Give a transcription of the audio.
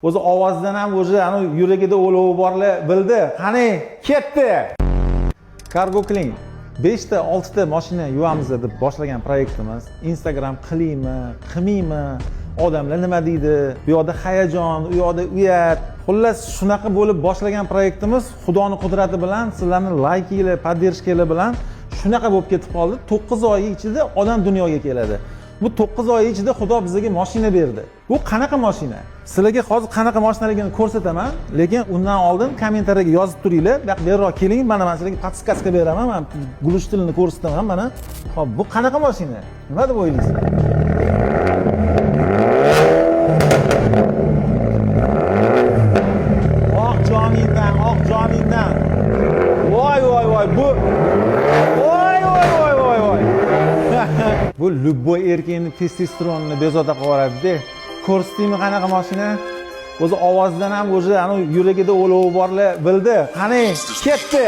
O'zi ovozidan ham o'zi ana yuragida o'lovi borlar bildi. Qani, ketdi. Cargo Clean 5 ta 6 ta mashina yuvamiz deb boshlagan proyektimiz. Instagram qilaymi, qilmaymi? Odamlar nima deydi? Bu yoqda hayajon, u yoqda uyat. Xullas shunaqa bo'lib boshlagan proyektimiz Xudoning qudrati bilan, sizlarning laykinglar, poddershkalar bilan shunaqa bo'lib ketib qoldi. 9 oy ichida odam dunyoga keladi. Bu 9 oy ichida Xudo bizga mashina berdi. Bu qanaqa mashina? Sizlarga hozir qanaqa mashinaligini ko'rsataman, lekin undan oldin kommentariyaga yozib turinglar. Beriroq keling, mana sizlarga podskaska beraman, men gulush tilini ko'rsataman mana. Xo'p, bu qanaqa mashina? Nima deb o'ylaysizlar? Oq joningdan. Voy bu bu любой erkakning testosteronini bezovta qilib yuboradi-da. Ko'rsatdingmi qanaqa mashina? O'zi ovozidan ham o'zi ana yuragida o'lovi borlar bildi. Qani, ketdi.